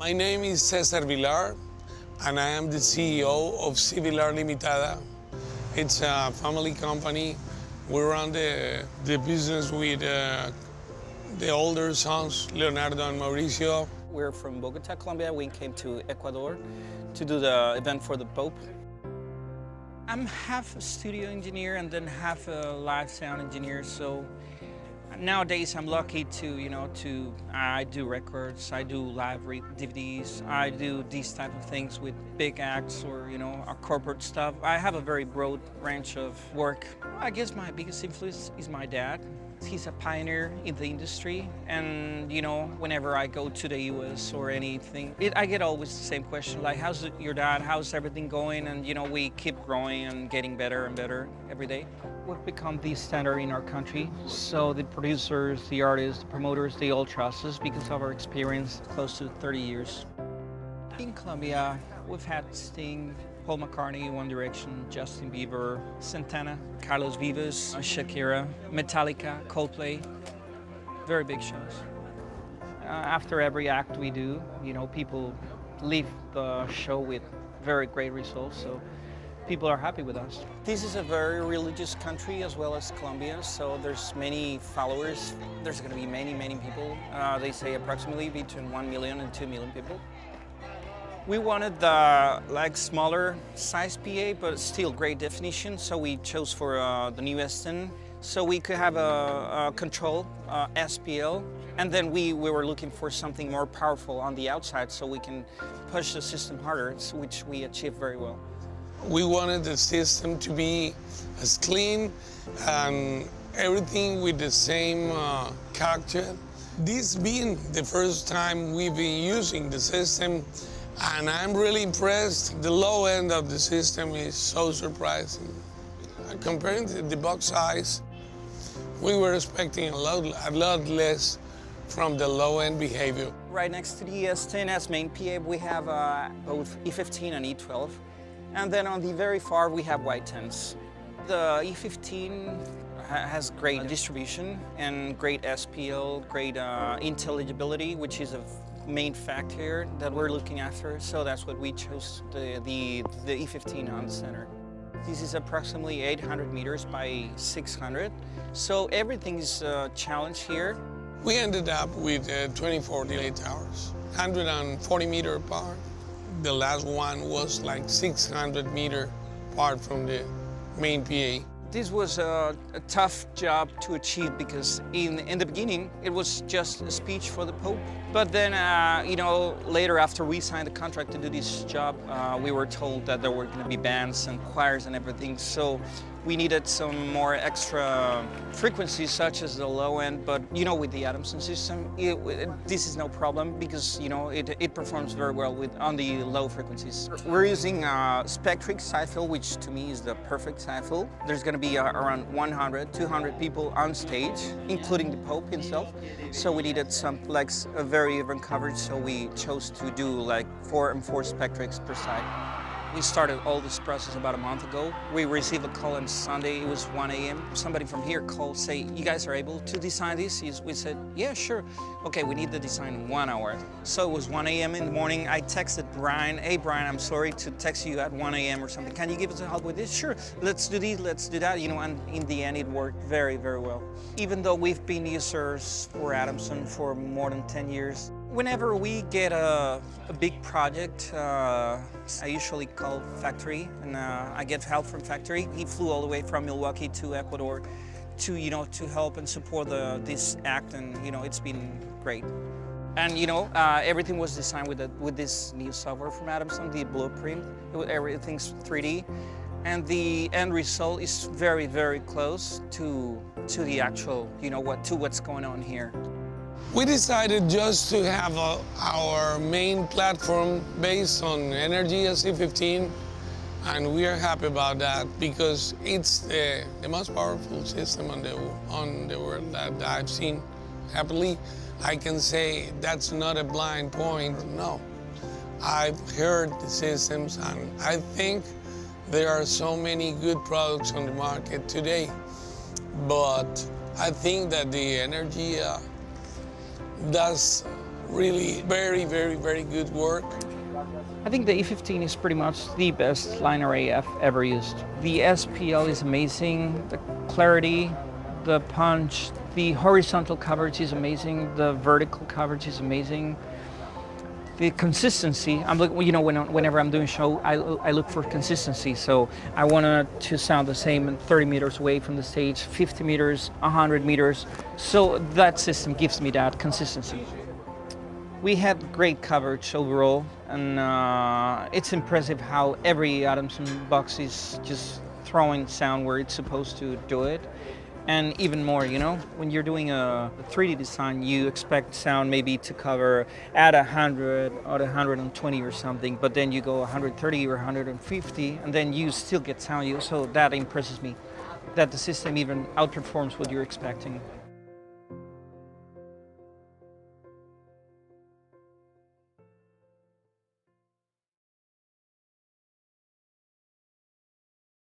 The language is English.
My name is Cesar Vilar, and I am the CEO of C. Vilar Limitada. It's a family company. We run the business with the older sons, Leonardo and Mauricio. We're from Bogota, Colombia. We came to Ecuador to do the event for the Pope. I'm half a studio engineer and then half a live sound engineer. So nowadays I'm lucky to I do records, I do live DVDs, I do these type of things with big acts or our corporate stuff. I have a very broad range of work. I guess my biggest influence is my dad. He's a pioneer in the industry, and whenever I go to the US or anything, I get always the same question, like, how's your dad, how's everything going? And we keep growing and getting better and better every day. We've become the standard in our country, so the producers, the artists, the promoters, they all trust us because of our experience close to 30 years. In Colombia, we've had Sting, Paul McCartney, One Direction, Justin Bieber, Santana, Carlos Vives, Shakira, Metallica, Coldplay. Very big shows. After every act we do, people leave the show with very great results, so people are happy with us. This is a very religious country as well as Colombia, so there's many followers. There's going to be many, many people. They say approximately between 1 million and 2 million people. We wanted the smaller size PA, but still great definition, so we chose for the new S10, so we could have a control SPL, and then we were looking for something more powerful on the outside so we can push the system harder, which we achieved very well. We wanted the system to be as clean and everything with the same character. This being the first time we've been using the system, and I'm really impressed. The low end of the system is so surprising. Comparing to the box size, we were expecting a lot less from the low-end behavior. Right next to the S10 as main PA, we have both E15 and E12. And then on the very far, we have Y10s. The E15 has great distribution and great SPL, great intelligibility, which is a main fact here that we're looking after, so that's what we chose, the E15 on the center. This is approximately 800 meters by 600, so everything is a challenge here. We ended up with 24 delay towers, 140 meter apart. The last one was like 600 meter apart from the main PA. This was a tough job to achieve because in the beginning, it was just a speech for the Pope. But then, later after we signed the contract to do this job, we were told that there were going to be bands and choirs and everything. So we needed some more extra frequencies, such as the low end. But, with the Adamson system, this is no problem because, it performs very well on the low frequencies. We're using Spectric side-fill, which to me is the perfect side-fill. There's going to be around 100, 200 people on stage, including the Pope himself. So we needed a very even coverage, so we chose to do 4 and 4 Spectrics per side. We started all this process about a month ago. We received a call on Sunday, it was 1 a.m. Somebody from here called, say, you guys are able to design this? We said, yeah, sure. Okay, we need the design in 1 hour. So it was 1 a.m. in the morning. I texted Brian, hey Brian, I'm sorry to text you at 1 a.m. or something. Can you give us a help with this? Sure, let's do this, let's do that. And in the end, it worked very, very well. Even though we've been users for Adamson for more than 10 years, whenever we get a big project, I usually call Factory, and I get help from Factory. He flew all the way from Milwaukee to Ecuador to help and support this act, and it's been great. And everything was designed with this new software from Adamson, the Blueprint. Everything's 3D, and the end result is very, very close to the actual, to what's going on here. We decided just to have our main platform based on Energy SC15, and we are happy about that because it's the most powerful system on the world that I've seen. Happily, I can say that's not a blind point, no. I've heard the systems, and I think there are so many good products on the market today, but I think that the Energy does really very, very, very good work. I think the E15 is pretty much the best line array I've ever used. The SPL is amazing, the clarity, the punch, the horizontal coverage is amazing, the vertical coverage is amazing. The consistency, I'm looking, you know, whenever I'm doing show, I look for consistency. So I want it to sound the same 30 meters away from the stage, 50 meters, 100 meters. So that system gives me that consistency. We had great coverage overall, and it's impressive how every Adamson box is just throwing sound where it's supposed to do it. And even more, you know, when you're doing a 3D design, you expect sound maybe to cover at 100 or 120 or something, but then you go 130 or 150, and then you still get sound. So that impresses me, that the system even outperforms what you're expecting.